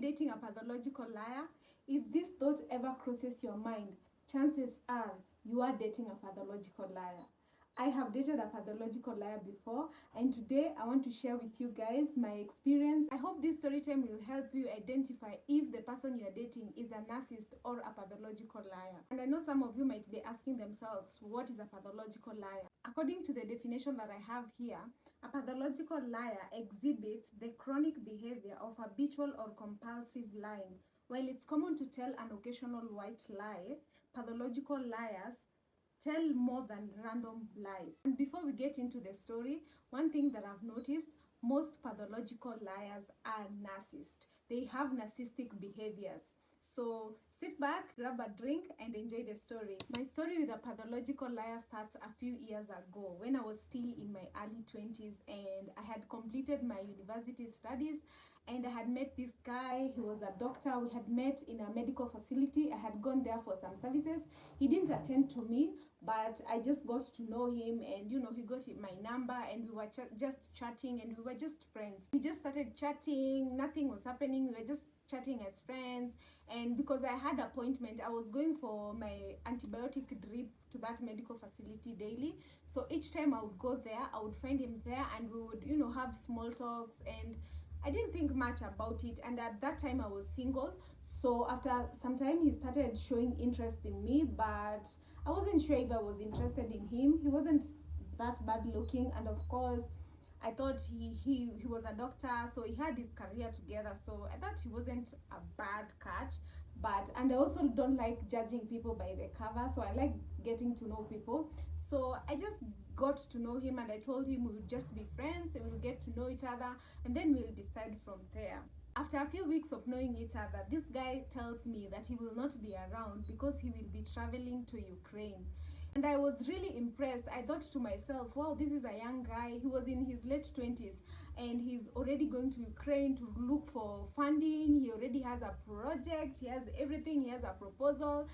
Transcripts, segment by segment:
dating a pathological liar? If this thought ever crosses your mind, chances are you are dating a pathological liar. I have dated a pathological liar before, and today I want to share with you guys my experience. I hope this story time will help you identify if the person you're dating is a narcissist or a pathological liar. And I know some of you might be asking themselves, what is a pathological liar? According to the definition that I have here, a pathological liar exhibits the chronic behavior of habitual or compulsive lying. While it's common to tell an occasional white lie, pathological liars tell more than random lies. And before we get into the story, one thing that I've noticed, most pathological liars are narcissists. They have narcissistic behaviors. So sit back, grab a drink, and enjoy the story. My story with a pathological liar starts a few years ago when I was still in my early 20s and I had completed my university studies, and I had met this guy. He was a doctor. We had met in a medical facility. I had gone there for some services. He didn't attend to me, but I just got to know him, and he got my number, and we were just chatting, and we were just friends. We just started chatting. Nothing was happening. We were just chatting as friends. And because I had appointment, I was going for my antibiotic drip to that medical facility daily. So each time I would go there, I would find him there, and we would have small talks, and I didn't think much about it. And at that time I was single, so after some time he started showing interest in me, but I wasn't sure if I was interested in him. He wasn't that bad looking, and of course I thought he was a doctor, so he had his career together, so I thought he wasn't a bad catch. And I also don't like judging people by the cover, so I like getting to know people. So I just got to know him, and I told him we would just be friends and we'll get to know each other, and then we'll decide from there. After a few weeks of knowing each other, this guy tells me that he will not be around because he will be traveling to Ukraine. And I was really impressed. I thought to myself, wow, this is a young guy. He was in his late 20s and he's already going to Ukraine to look for funding. He already has a project. He has everything. He has a proposal.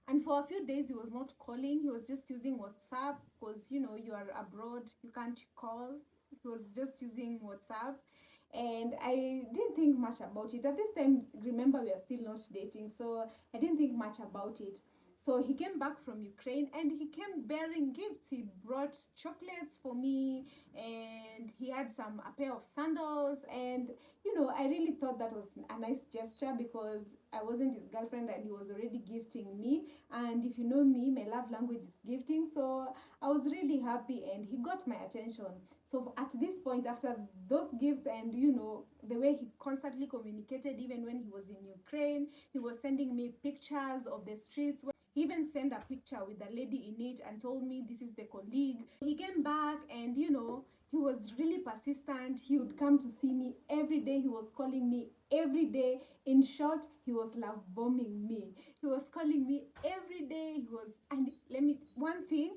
And for a few days, he was not calling. He was just using WhatsApp because, you are abroad. You can't call. He was just using WhatsApp. And I didn't think much about it. At this time, remember, we are still not dating. So I didn't think much about it. So he came back from Ukraine and he came bearing gifts. He brought chocolates for me and he had a pair of sandals. And, I really thought that was a nice gesture because I wasn't his girlfriend and he was already gifting me. And if you know me, my love language is gifting. So I was really happy and he got my attention. So at this point, after those gifts and, the way he constantly communicated, even when he was in Ukraine, he was sending me pictures of the streets. He even sent a picture with a lady in it and told me this is the colleague. He came back and, he was really persistent. He would come to see me every day. He was calling me every day. In short, he was love bombing me. He was calling me every day. One thing,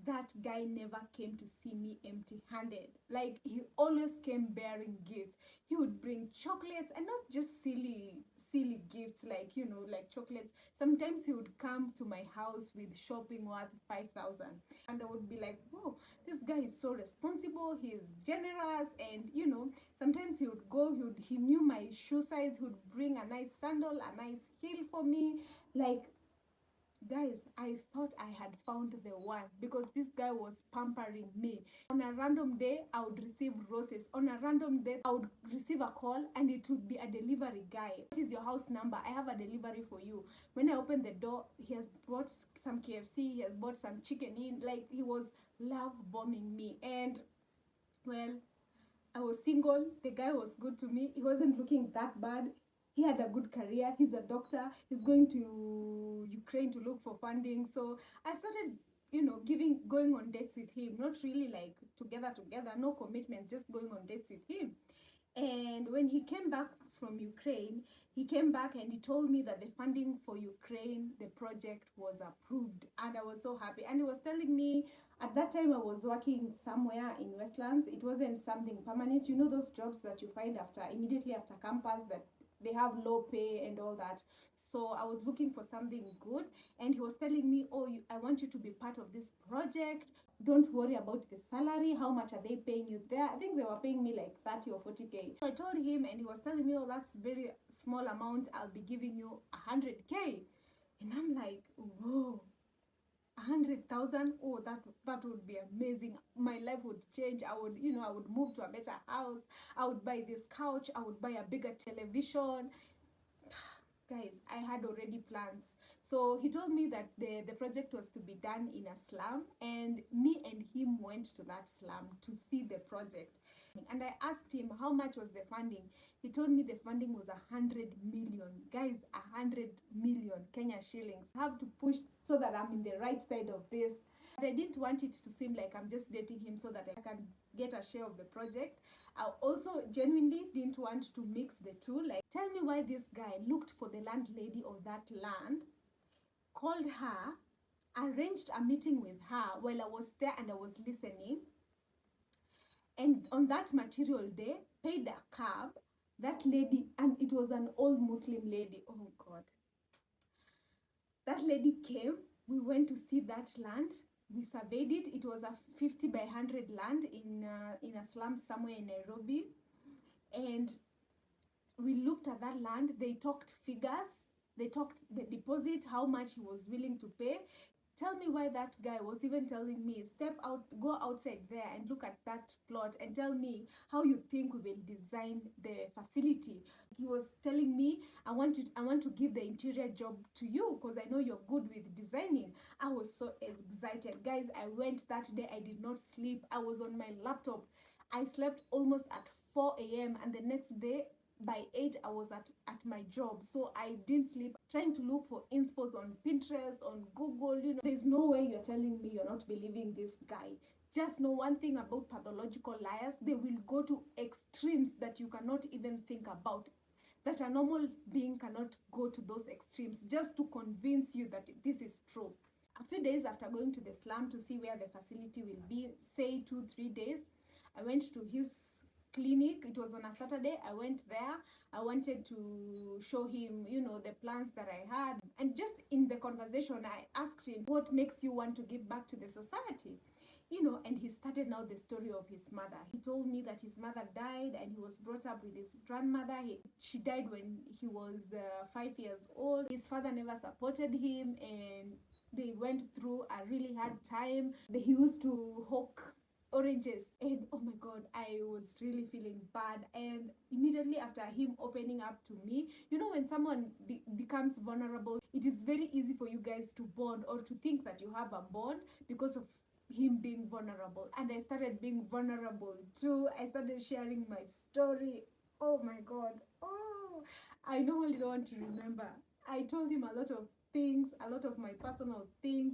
that guy never came to see me empty-handed. Like, he always came bearing gifts. He would bring chocolates, and not just silly gifts like chocolates. Sometimes he would come to my house with shopping worth 5,000, and I would be like, whoa, this guy is so responsible. He is generous. And sometimes he would go, he knew my shoe size. He would bring a nice sandal, a nice heel for me. Like, guys, I thought I had found the one because this guy was pampering me. On a random day, I would receive roses. On a random day, I would receive a call and it would be a delivery guy. What is your house number? I have a delivery for you. When I opened the door, he has brought some KFC, he has bought some chicken in. Like, he was love bombing me. And, well, I was single. The guy was good to me. He wasn't looking that bad. He had a good career. He's a doctor. He's going to Ukraine to look for funding. So I started, going on dates with him. Not really like together, no commitment, just going on dates with him. And when he came back from Ukraine, he came back and he told me that the funding for Ukraine, the project was approved. And I was so happy. And he was telling me, at that time I was working somewhere in Westlands. It wasn't something permanent. You know those jobs that you find immediately after campus that they have low pay and all that. So I was looking for something good, and he was telling me, oh, I want you to be part of this project. don't worry about the salary. How much are they paying you there? I think they were paying me like 30 or 40K. So I told him, and he was telling me, oh, that's very small amount. I'll be giving you 100K. And I'm like, whoa, 100,000. Oh, that would be amazing. My life would change. I would move to a better house. I would buy this couch. I would buy a bigger television. Guys, I had already plans. So he told me that the project was to be done in a slum, and me and him went to that slum to see the project. And I asked him how much was the funding. He told me the funding was 100 million. Guys, 100 million Kenya shillings. I have to push so that I'm in the right side of this. But I didn't want it to seem like I'm just dating him so that I can get a share of the project. I also genuinely didn't want to mix the two. Like, tell me why this guy looked for the landlady of that land, called her, arranged a meeting with her while I was there and I was listening. And on that material day, paid a cab. That lady, and it was an old Muslim lady. Oh God. That lady came. We went to see that land. We surveyed it. It was a 50 by 100 land in a slum somewhere in Nairobi. And we looked at that land. They talked figures. They talked the deposit, how much he was willing to pay. Tell me why that guy was even telling me, step out, go outside there and look at that plot and tell me how you think we will design the facility. He was telling me, I want to give the interior job to you because I know you're good with designing. I was so excited. Guys, I went that day. I did not sleep. I was on my laptop. I slept almost at 4 a.m. and the next day, by 8 I was at my job, so I didn't sleep trying to look for inspos on Pinterest, on Google. There's no way you're telling me you're not believing this guy. Just know one thing about pathological liars: they will go to extremes that you cannot even think about, that a normal being cannot go to those extremes just to convince you that this is true. A few days after going to the slum to see where the facility will be, say 2-3 days, I went to his clinic. It was on a Saturday. I went there. I wanted to show him, the plans that I had. And just in the conversation, I asked him, what makes you want to give back to the society? And he started now the story of his mother. He told me that his mother died and he was brought up with his grandmother. She died when he was 5 years old. His father never supported him and they went through a really hard time. He used to hawk oranges, and oh my God, I was really feeling bad. And immediately after him opening up to me, when someone becomes vulnerable, it is very easy for you guys to bond or to think that you have a bond because of him being vulnerable. And I started being vulnerable too. I started sharing my story. Oh my God. Oh, I normally don't want to remember. I told him a lot of things, a lot of my personal things,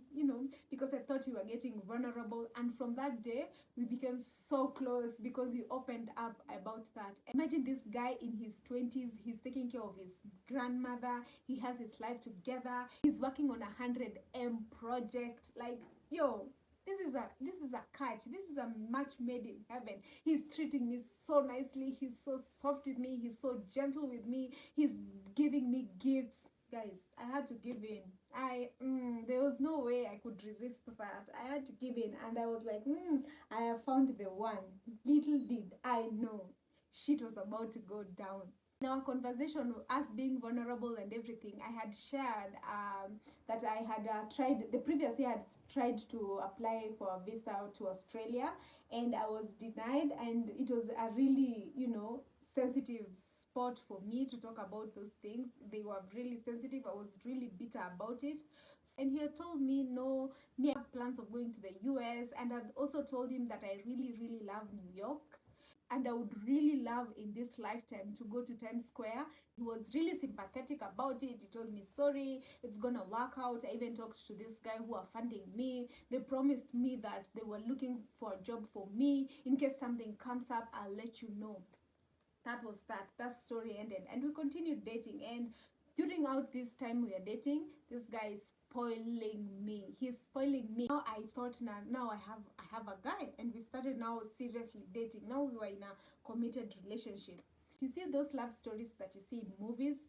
because I thought we were getting vulnerable. And from that day, we became so close because we opened up about that. Imagine this guy in his 20s, he's taking care of his grandmother, he has his life together, he's working on a 100M project. Like, yo, this is a catch. This is a match made in heaven. He's treating me so nicely. He's so soft with me. He's so gentle with me. He's giving me gifts. Guys, I had to give in. There was no way I could resist that. I had to give in, and I was like, I have found the one. Little did I know, shit was about to go down. In our conversation, us being vulnerable and everything, I had shared that I had the previous year I had tried to apply for a visa to Australia, and I was denied, and it was a really, sensitive spot for me to talk about those things. They were really sensitive. I was really bitter about it. And he had told me, no, I have plans of going to the US, and I'd also told him that I really, really love New York. And I would really love in this lifetime to go to Times Square. He was really sympathetic about it. He told me, sorry, it's gonna work out. I even talked to this guy who are funding me. They promised me that they were looking for a job for me. In case something comes up, I'll let you know. That was that. That story ended. And we continued dating. And during out this time we are dating, this guy is spoiling me. He's spoiling me. Now I thought now I have a guy, and we started now seriously dating. Now we were in a committed relationship. You see those love stories that you see in movies?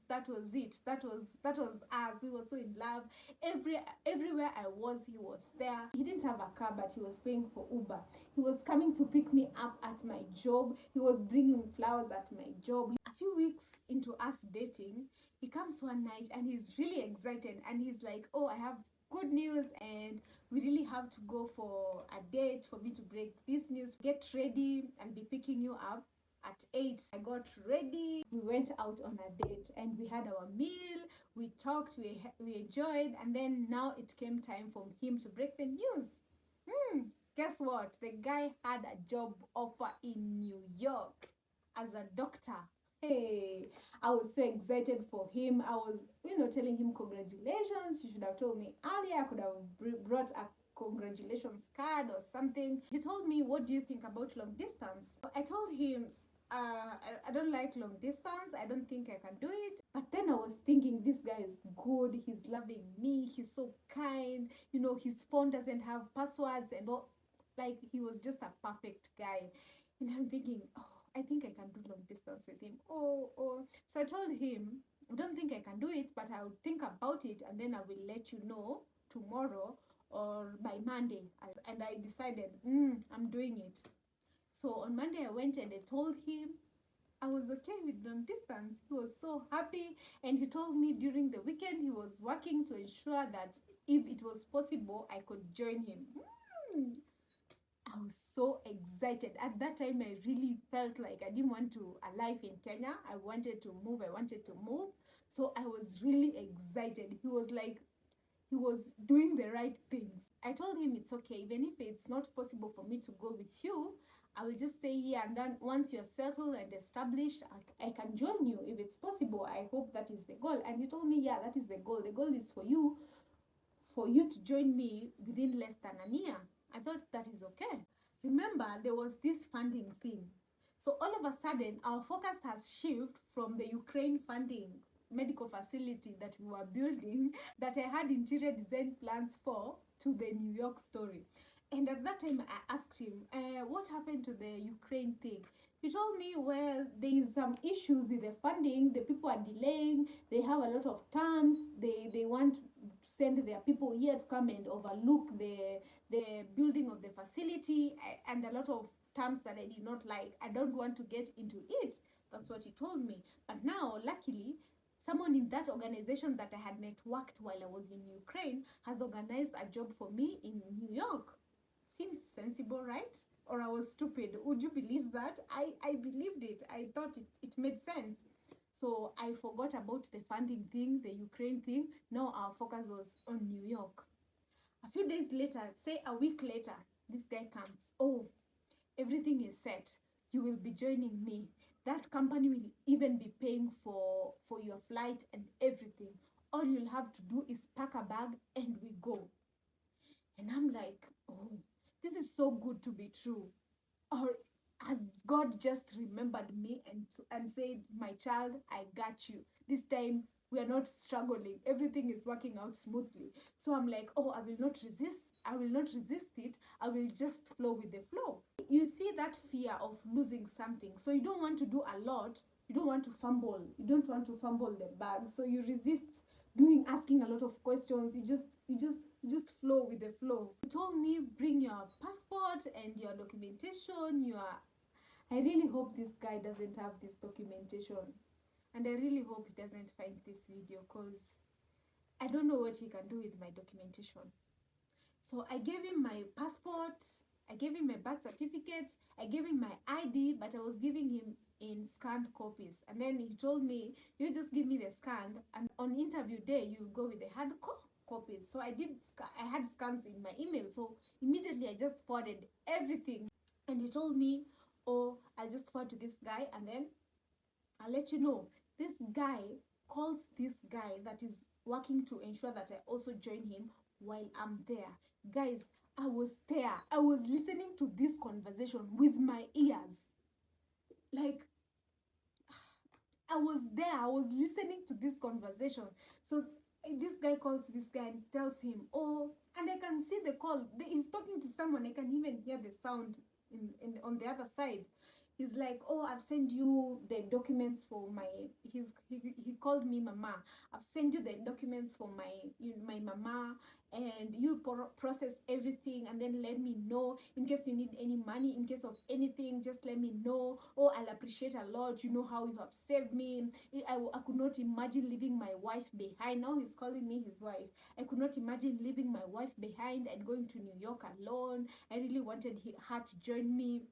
That was it. That was us. We were so in love. Everywhere I was, he was there. He didn't have a car, but he was paying for Uber. He was coming to pick me up at my job. He was bringing flowers at my job. A few weeks into us dating, he comes one night and he's really excited and he's like, "Oh, I have good news and we really have to go for a date for me to break this news. Get ready and be picking you up at 8. I got ready. We went out on a date and we had our meal. We talked, we enjoyed, and then now it came time for him to break the news. Guess what? The guy had a job offer in New York as a doctor. Hey, I was so excited for him. I was, telling him congratulations. You should have told me earlier. I could have brought a congratulations card or something. He told me, "What do you think about long distance?" I told him, I don't like long distance. I don't think I can do it. But then I was thinking, this guy is good. He's loving me. He's so kind. His phone doesn't have passwords and all. Like, he was just a perfect guy. And I'm thinking, oh, I think I can do long distance with him. So I told him, I don't think I can do it, but I'll think about it and then I will let you know tomorrow or by Monday. And I decided, I'm doing it. So on Monday I went and I told him I was okay with long distance. He was so happy, and he told me during the weekend he was working to ensure that if it was possible, I could join him. I was so excited. At that time, I really felt like I didn't want a life in Kenya. I wanted to move. So I was really excited. He was like, he was doing the right things. I told him it's okay. Even if it's not possible for me to go with you, I will just stay here, and then once you're settled and established, I can join you if it's possible. I hope that is the goal. And he told me, yeah, that is the goal. The goal is for you to join me within less than a year. I thought that is okay. Remember, there was this funding thing. So all of a sudden, our focus has shifted from the Ukraine funding medical facility that we were building, that I had interior design plans for, to the New York story. And at that time, I asked him, what happened to the Ukraine thing? He told me, well, there is some issues with the funding. The people are delaying. They have a lot of terms. They want to send their people here to come and overlook the building of the facility, and a lot of terms that I did not like. I don't want to get into it. That's what he told me. But now, luckily, someone in that organization that I had networked while I was in Ukraine has organized a job for me in New York. Seems sensible, right? Or I was stupid. Would you believe that? I believed it. I thought it made sense. So I forgot about the funding thing, the Ukraine thing. Now our focus was on New York. A few days later, say a week later, this guy comes. Oh, everything is set. You will be joining me. That company will even be paying for your flight and everything. All you'll have to do is pack a bag and we go. And I'm like, oh, this is so good to be true. Or has God just remembered me and said, my child, I got you. This time we are not struggling. Everything is working out smoothly. So I'm like, oh, I will not resist it. I will just flow with the flow. You see that fear of losing something. So you don't want to do a lot. You don't want to fumble. You don't want to fumble the bag. So you resist asking a lot of questions. You just flow with the flow. He told me, bring your passport and your documentation. I really hope this guy doesn't have this documentation. And I really hope he doesn't find this video, because I don't know what he can do with my documentation. So I gave him my passport, I gave him my birth certificate, I gave him my ID, but I was giving him in scanned copies. And then he told me, you just give me the scanned, and on interview day, you'll go with the hard copies. So I had scans in my email. So immediately I just forwarded everything. And he told me, oh, I'll just forward to this guy and then I'll let you know. This guy calls this guy that is working to ensure that I also join him while I'm there. Guys, I was there. I was listening to this conversation with my ears. Like, I was there. I was listening to this conversation. So this guy calls this guy and tells him, oh, and I can see the call. He's talking to someone. I can even hear the sound on the other side. He's like, oh, I've sent you the documents for my, he called me mama. I've sent you the documents for my mama, and you process everything and then let me know in case you need any money, in case of anything, just let me know. Oh, I'll appreciate a lot. You know how you have saved me. I could not imagine leaving my wife behind. Now he's calling me his wife. I could not imagine leaving my wife behind and going to New York alone. I really wanted her to join me.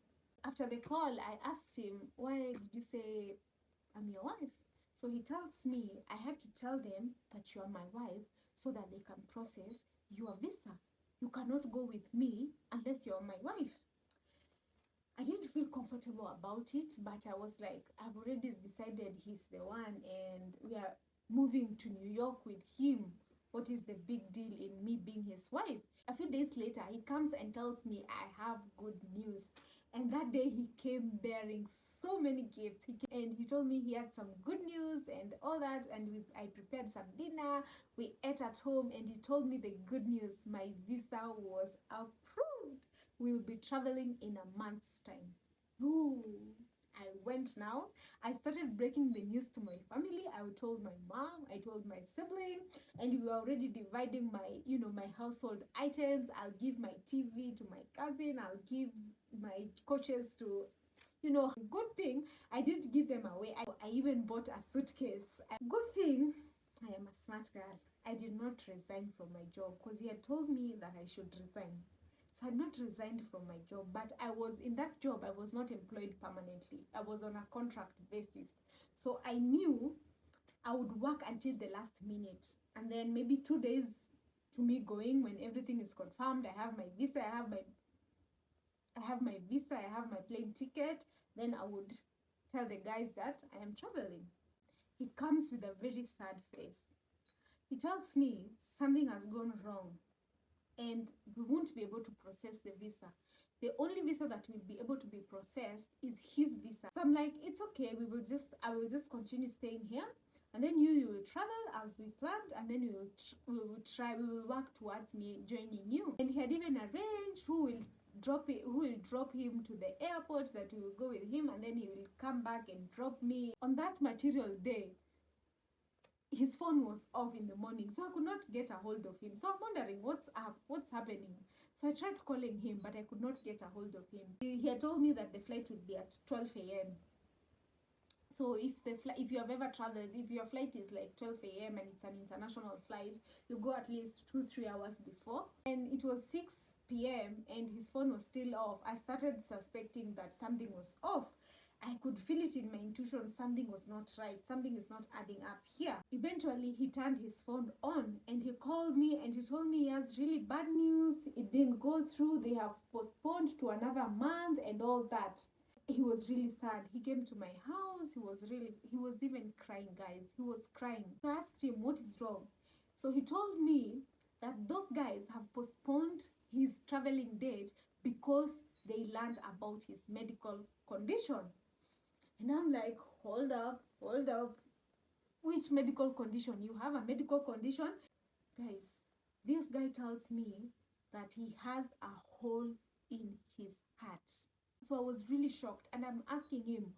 After the call, I asked him, why did you say I'm your wife? So he tells me, I had to tell them that you are my wife so that they can process your visa. You cannot go with me unless you're my wife. I didn't feel comfortable about it, but I was like, I've already decided he's the one and we are moving to New York with him. What is the big deal in me being his wife? A few days later, he comes and tells me I have good news. And that day he came bearing so many gifts. He told me he had some good news and all that. And I prepared some dinner. We ate at home and he told me the good news. My visa was approved. We'll be traveling in a month's time. Ooh. I went now. I started breaking the news to my family. I told my mom, I told my sibling, and we were already dividing my household items. I'll give my TV to my cousin. I'll give my coaches to, good thing I didn't give them away. I even bought a suitcase. Good thing I am a smart girl. I did not resign from my job because he had told me that I should resign. So I had not resigned from my job, but I was in that job. I was not employed permanently. I was on a contract basis. So I knew I would work until the last minute. And then maybe 2 days to me going, when everything is confirmed, I have my visa, I have my plane ticket, then I would tell the guys that I am traveling. He comes with a very sad face. He tells me something has gone wrong and we won't be able to process the visa. The only visa that will be able to be processed is his visa. So I'm like, it's okay, I will just continue staying here, and then you will travel as we planned, and then we will work towards me joining you. And he had even arranged who will drop him to the airport, that we will go with him, and then he will come back and drop me. On that material day, his phone was off in the morning, so I could not get a hold of him. So I'm wondering what's up, what's happening. So I tried calling him, but I could not get a hold of him. He had told me that the flight would be at 12 a.m. So if you have ever traveled, if your flight is like 12 a.m. and it's an international flight, you go at least 2-3 hours before. And it was 6 p.m. and his phone was still off. I started suspecting that something was off. I could feel it in my intuition, something was not right, something is not adding up here. Eventually, he turned his phone on and he called me and he told me he has really bad news. It didn't go through, they have postponed to another month and all that. He was really sad. He came to my house, he was even crying, guys. He was crying. So I asked him, what is wrong? So he told me that those guys have postponed his traveling date because they learned about his medical condition. And I'm like, hold up. Which medical condition? You have a medical condition? Guys, this guy tells me that he has a hole in his heart. So I was really shocked and I'm asking him,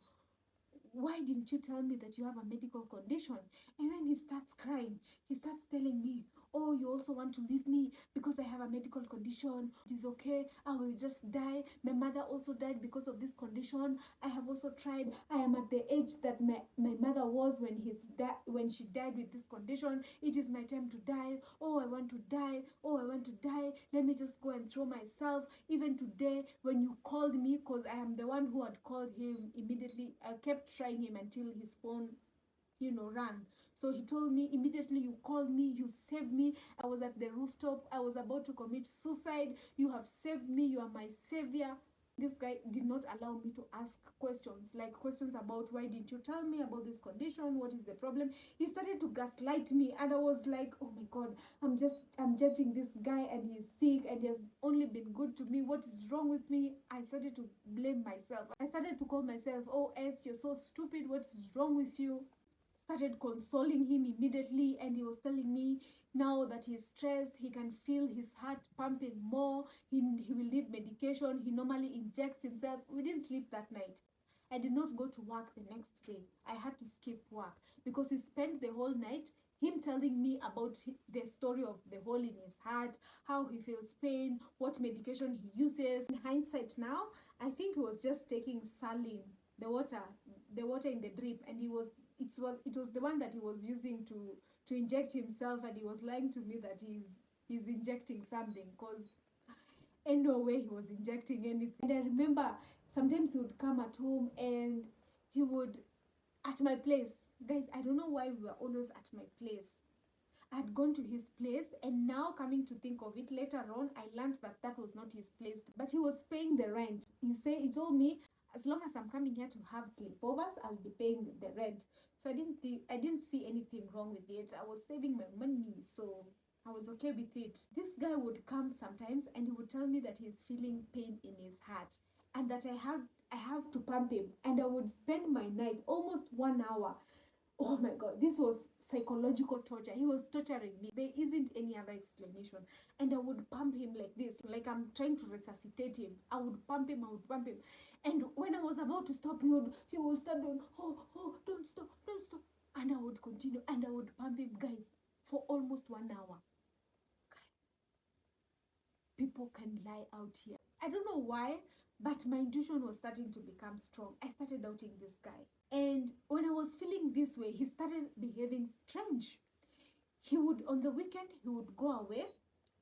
why didn't you tell me that you have a medical condition? And then he starts crying. He starts telling me, oh, you also want to leave me because I have a medical condition. It is okay. I will just die. My mother also died because of this condition. I have also tried. I am at the age that my mother was when she died with this condition. It is my time to die. Oh, I want to die. Oh, I want to die. Let me just go and throw myself. Even today, when you called me, because I am the one who had called him immediately, I kept trying him until his phone rang. So he told me, immediately you called me, you saved me. I was at the rooftop, I was about to commit suicide. You have saved me, you are my savior. This guy did not allow me to ask questions, like questions about why didn't you tell me about this condition, what is the problem. He started to gaslight me and I was like, oh my god, I'm judging this guy and he's sick and he has only been good to me. What is wrong with me? I started to blame myself. I started to call myself, oh S, you're so stupid, what is wrong with you? Started consoling him immediately, and he was telling me now that he's stressed, he can feel his heart pumping more, he will need medication, he normally injects himself. We didn't sleep that night. I did not go to work the next day. I had to skip work because he spent the whole night him telling me about the story of the hole in his heart, how he feels pain, what medication he uses. In hindsight now, I think he was just taking saline, the water in the drip, and it was the one that he was using to inject himself, and he was lying to me that he's injecting something, because in no way he was injecting anything. And I remember sometimes he would come at home and he would at my place. Guys, I don't know why we were always at my place. I had gone to his place, and now coming to think of it, later on I learned that that was not his place, but he was paying the rent. He told me, as long as I'm coming here to have sleepovers, I'll be paying the rent. So I didn't see anything wrong with it. I was saving my money, so I was okay with it. This guy would come sometimes and he would tell me that he's feeling pain in his heart and that I have to pump him, and I would spend my night almost 1 hour. Oh my god, this was psychological torture. He was torturing me. There isn't any other explanation. And I would pump him like this, like I'm trying to resuscitate him. I would pump him. And when I was about to stop, he would start doing, oh, don't stop. And I would continue, and I would pump him, guys, for almost 1 hour. People can lie out here. I don't know why, but my intuition was starting to become strong. I started doubting this guy. And when I was feeling this way, he started behaving strange. On the weekend, he would go away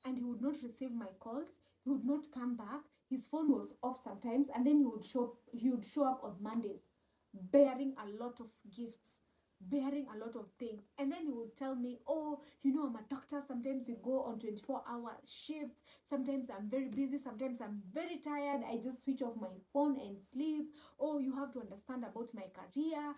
and he would not receive my calls. He would not come back. His phone was off sometimes, and then he would show up on Mondays bearing a lot of gifts, bearing a lot of things. And then he would tell me, oh, I'm a doctor. Sometimes we go on 24-hour shifts. Sometimes I'm very busy. Sometimes I'm very tired. I just switch off my phone and sleep. Oh, you have to understand about my career.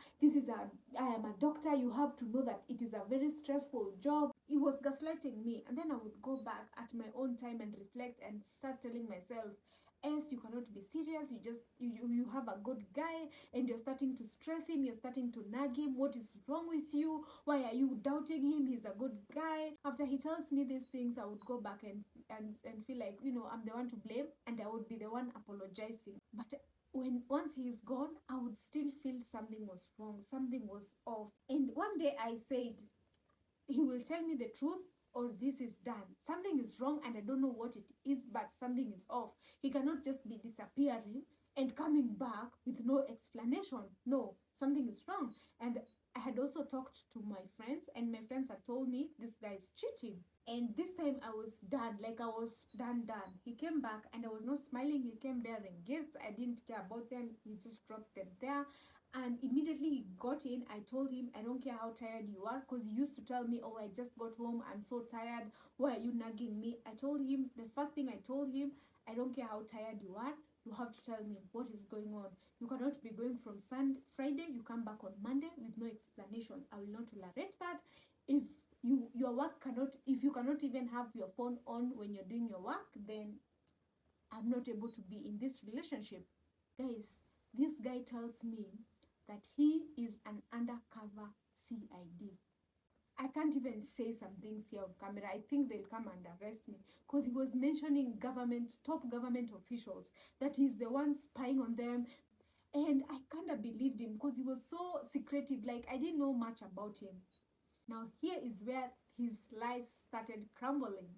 I am a doctor. You have to know that it is a very stressful job. He was gaslighting me. And then I would go back at my own time and reflect and start telling myself, yes, you cannot be serious. You have a good guy and you're starting to stress him. You're starting to nag him. What is wrong with you? Why are you doubting him? He's a good guy. After he tells me these things, I would go back and feel like, I'm the one to blame, and I would be the one apologizing. But once he's gone, I would still feel something was wrong. Something was off. And one day I said, he will tell me the truth, or this is done. Something is wrong and I don't know what it is, but something is off. He cannot just be disappearing and coming back with no explanation. No, something is wrong. And I had also talked to my friends, and my friends had told me this guy is cheating. And this time I was done, like I was done. He came back and I was not smiling. He came bearing gifts. I didn't care about them. He just dropped them there. And immediately he got in. I told him, I don't care how tired you are, because he used to tell me, oh, I just got home, I'm so tired, why are you nagging me? I told him, the first thing I told him, I don't care how tired you are, you have to tell me what is going on. You cannot be going from Friday, you come back on Monday with no explanation. I will not tolerate that. If you cannot even have your phone on when you're doing your work, then I'm not able to be in this relationship. Guys, this guy tells me that he is an undercover CID. I can't even say some things here on camera. I think they'll come and arrest me, because he was mentioning top government officials, that he's the one spying on them. And I kind of believed him, because he was so secretive. Like, I didn't know much about him. Now, here is where his lies started crumbling.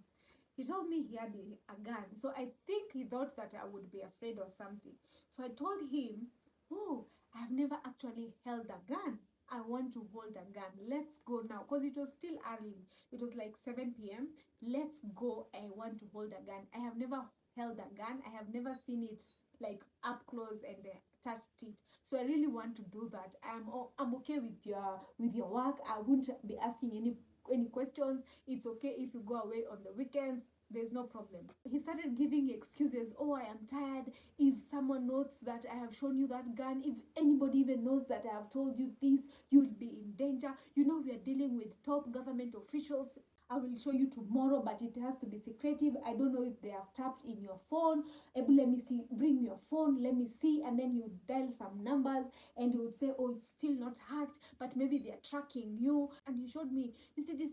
He told me he had a gun. So I think he thought that I would be afraid or something. So I told him, oh, I've never actually held a gun. I want to hold a gun. Let's go now. Because it was still early. It was like 7 p.m. Let's go. I want to hold a gun. I have never held a gun. I have never seen it like up close and touched it. So I really want to do that. I'm okay with your work. I won't be asking any questions. It's okay if you go away on the weekends. There's no problem. He started giving excuses. Oh, I am tired. If someone knows that I have shown you that gun, if anybody even knows that I have told you this, you'll be in danger. We are dealing with top government officials. I will show you tomorrow, but it has to be secretive. I don't know if they have tapped in your phone. Let me see, bring your phone, let me see. And then you dial some numbers and he would say, oh, it's still not hacked, but maybe they're tracking you. And he showed me, you see, this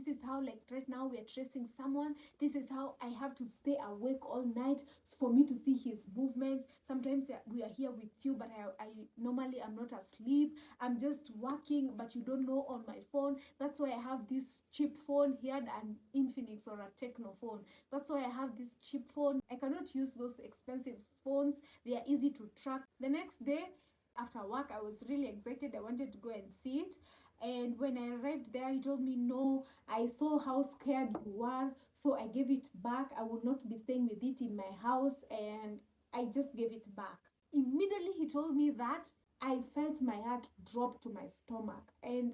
is how like right now we're tracing someone. This is how I have to stay awake all night for me to see his movements. Sometimes we are here with you, but I normally I'm not asleep. I'm just working, but you don't know on my phone. That's why I have this cheap phone. He had an Infinix or a Techno phone. That's why I have this cheap phone. I cannot use those expensive phones. They are easy to track. The next day after work, I was really excited. I wanted to go and see it. And when I arrived there, he told me, no, I saw how scared you were, so I gave it back. I would not be staying with it in my house, and I just gave it back. Immediately he told me that, I felt my heart drop to my stomach, and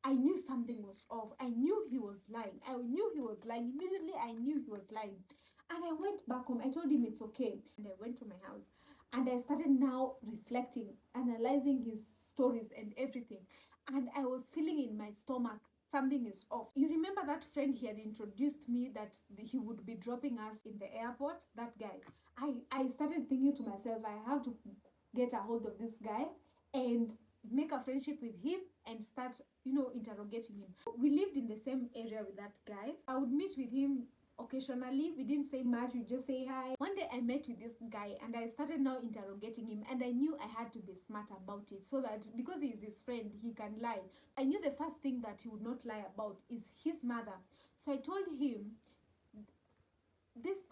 I knew something was off. I knew he was lying. Immediately I knew he was lying. And I went back home. I told him it's okay. And I went to my house. And I started now reflecting, analyzing his stories and everything. And I was feeling in my stomach something is off. You remember that friend he had introduced me that he would be dropping us in the airport? That guy. I started thinking to myself, I have to get a hold of this guy and make a friendship with him and start, interrogating him. We lived in the same area with that guy. I would meet with him occasionally. We didn't say much, we just say hi. One day I met with this guy and I started now interrogating him, and I knew I had to be smart about it, so that because he is his friend, he can lie. I knew the first thing that he would not lie about is his mother. So I told him,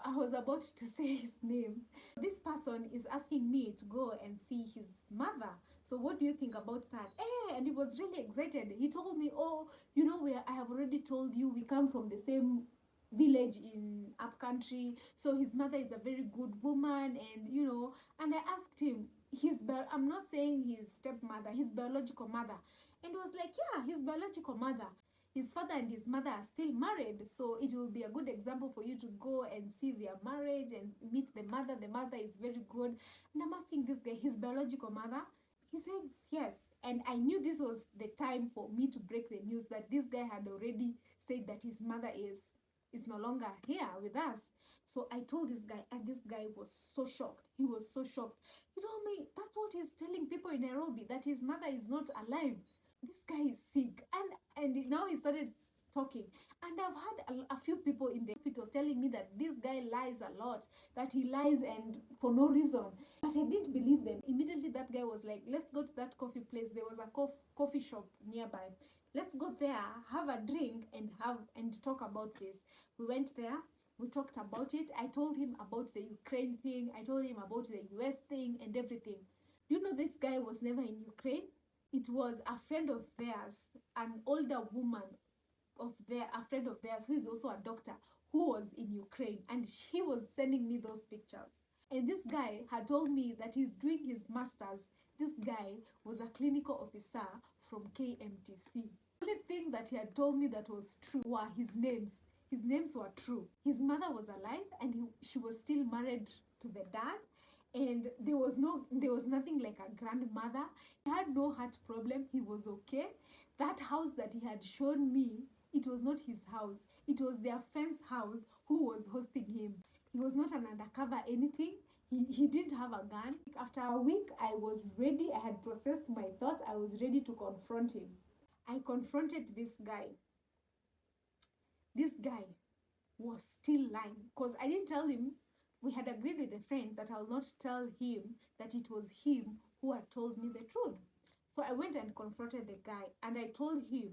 I was about to say his name. This person is asking me to go and see his mother. So what do you think about that? And he was really excited. He told me, oh, I have already told you, we come from the same village in upcountry, so his mother is a very good woman. And I asked him, I'm not saying his stepmother, his biological mother. And he was like, yeah, his biological mother. His father and his mother are still married, so it will be a good example for you to go and see their marriage and meet the mother. The mother is very good. And I'm asking this guy, his biological mother? He says yes. And I knew this was the time for me to break the news that this guy had already said that his mother is no longer here with us. So I told this guy, and this guy was so shocked. He was so shocked. He told me that's what he's telling people in Nairobi, that his mother is not alive. This guy is sick. And now he started talking. And I've had a few people in the hospital telling me that this guy lies a lot, that he lies and for no reason. But I didn't believe them. Immediately that guy was like, let's go to that coffee place. There was a coffee shop nearby. Let's go there, have a drink, and talk about this. We went there. We talked about it. I told him about the Ukraine thing. I told him about the US thing and everything. You know, this guy was never in Ukraine. It was a friend of theirs, an older woman a friend of theirs who is also a doctor, who was in Ukraine, and he was sending me those pictures. And this guy had told me that he's doing his master's. This guy was a clinical officer from KMTC. The only thing that he had told me that was true were his names. His names were true. His mother was alive, and she was still married to the dad. And there was nothing like a grandmother. He had no heart problem. He was okay. That house that he had shown me, it was not his house. It was their friend's house who was hosting him. He was not an undercover anything. He didn't have a gun. After a week, I was ready. I had processed my thoughts. I was ready to confront him. I confronted this guy. This guy was still lying, because I didn't tell him. We had agreed with a friend that I'll not tell him that it was him who had told me the truth. So I went and confronted the guy, and I told him,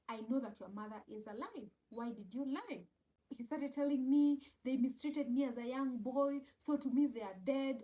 I know that your mother is alive. Why did you lie? He started telling me they mistreated me as a young boy, so to me they are dead.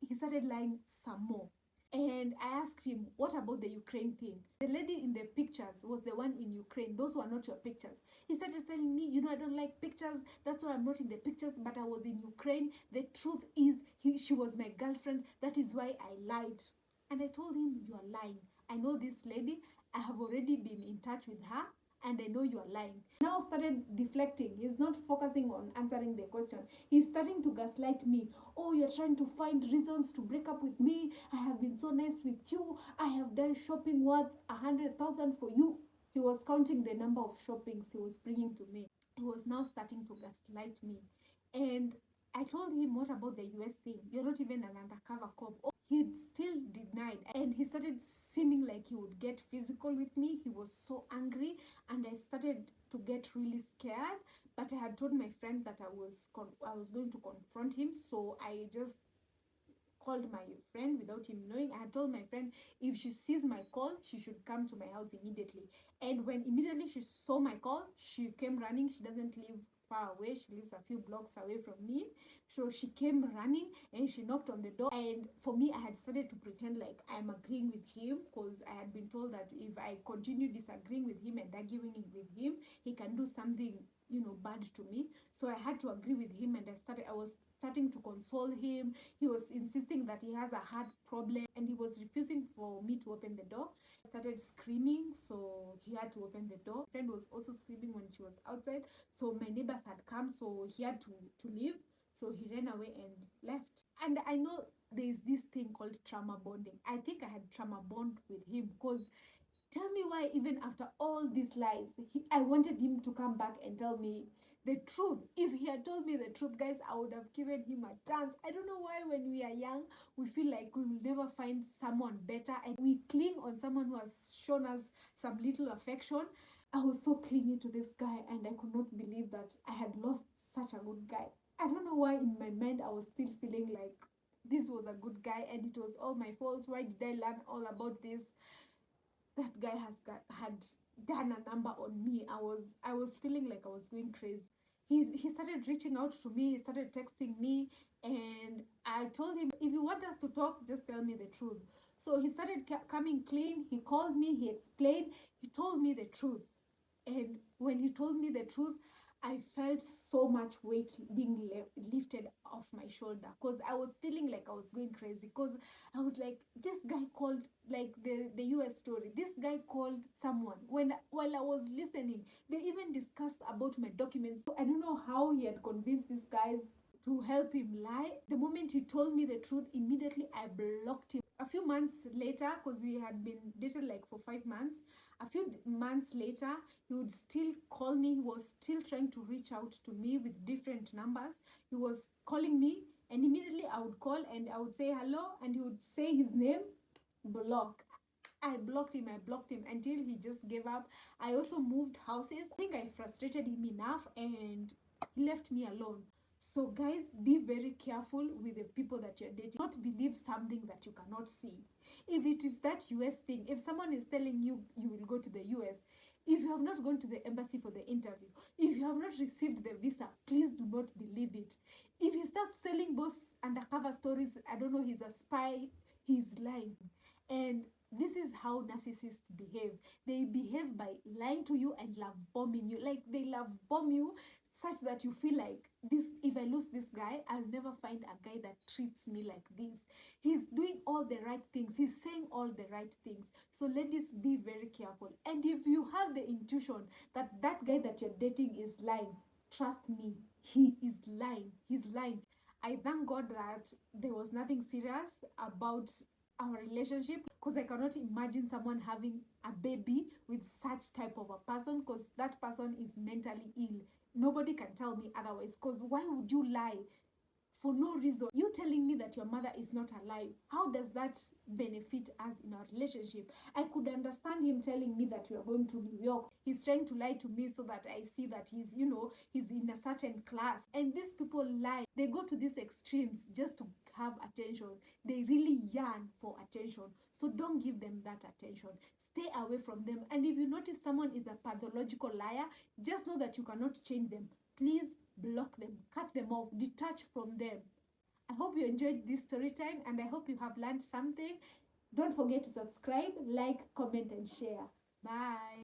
He started lying some more. And I asked him, what about the Ukraine thing? The lady in the pictures was the one in Ukraine. Those were not your pictures. He started telling me, I don't like pictures. That's why I'm not in the pictures, but I was in Ukraine. The truth is, she was my girlfriend. That is why I lied. And I told him, you are lying. I know this lady. I have already been in touch with her, and I know you are lying. Now started deflecting. He's not focusing on answering the question. He's starting to gaslight me. Oh, you're trying to find reasons to break up with me. I have been so nice with you. I have done shopping worth 100,000 for you. He was counting the number of shoppings he was bringing to me. He was now starting to gaslight me. And I told him, what about the US thing? You're not even an undercover cop. Oh, he still denied. And he started seeming like he would get physical with me. He was so angry. And I started to get really scared. But I had told my friend that I was going to confront him. So I just called my friend without him knowing. I had told my friend if she sees my call, she should come to my house immediately. And when immediately she saw my call, she came running. She doesn't live far away. She lives a few blocks away from me. So she came running and she knocked on the door. And for me, I had started to pretend like I'm agreeing with him, because I had been told that if I continue disagreeing with him and arguing with him, he can do something, bad to me. So I had to agree with him, and I was starting to console him. He was insisting that he has a heart problem and he was refusing for me to open the door. I started screaming, so he had to open the door. My friend was also screaming when she was outside, so my neighbors had come, so he had to leave. So he ran away and left. And I know there is this thing called trauma bonding. I think I had trauma bond with him, because tell me why, even after all these lies, I wanted him to come back and tell me the truth. If he had told me the truth, guys, I would have given him a chance. I don't know why when we are young, we feel like we will never find someone better and we cling on someone who has shown us some little affection. I was so clingy to this guy, and I could not believe that I had lost such a good guy. I don't know why in my mind I was still feeling like this was a good guy and it was all my fault. Why did I learn all about this? That guy had done a number on me. I was feeling like I was going crazy. He started reaching out to me. He started texting me, and I told him, if you want us to talk, just tell me the truth. So he started coming clean. He called me. He explained. He told me the truth. And when he told me the truth, I felt so much weight being lifted off my shoulder, because I was feeling like I was going crazy, because I was like, this guy called, like the US story, this guy called someone. While I was listening, they even discussed about my documents. So I don't know how he had convinced these guys to help him lie. The moment he told me the truth, immediately I blocked him. A few months later, because we had been dated like for 5 months, a few months later, he would still call me. He was still trying to reach out to me with different numbers. He was calling me, and immediately I would call and I would say hello, and he would say his name, block. I blocked him until he just gave up. I also moved houses. I think I frustrated him enough and he left me alone. So guys, be very careful with the people that you're dating. Not believe something that you cannot see. If it is that US thing, if someone is telling you you will go to the US, if you have not gone to the embassy for the interview, if you have not received the visa, please do not believe it. If he starts selling those undercover stories, I don't know, he's a spy, he's lying. And this is how narcissists behave. They behave by lying to you and love bombing you. Like, they love bomb you such that you feel like, this, if I lose this guy, I'll never find a guy that treats me like this. He's doing all the right things. He's saying all the right things. So ladies, be very careful. And if you have the intuition that that guy that you're dating is lying, trust me, he is lying. He's lying. I thank God that there was nothing serious about our relationship, because I cannot imagine someone having a baby with such type of a person, because that person is mentally ill. Nobody can tell me otherwise, because why would you lie for no reason? You telling me that your mother is not alive, how does that benefit us in our relationship? I could understand him telling me that we are going to New York. He's trying to lie to me so that I see that he's in a certain class. And these people lie. They go to these extremes just to have attention. They really yearn for attention. So don't give them that attention. Stay away from them. And if you notice someone is a pathological liar, just know that you cannot change them. Please block them, cut them off, detach from them. I hope you enjoyed this story time, and I hope you have learned something. Don't forget to subscribe, like, comment, and share. Bye.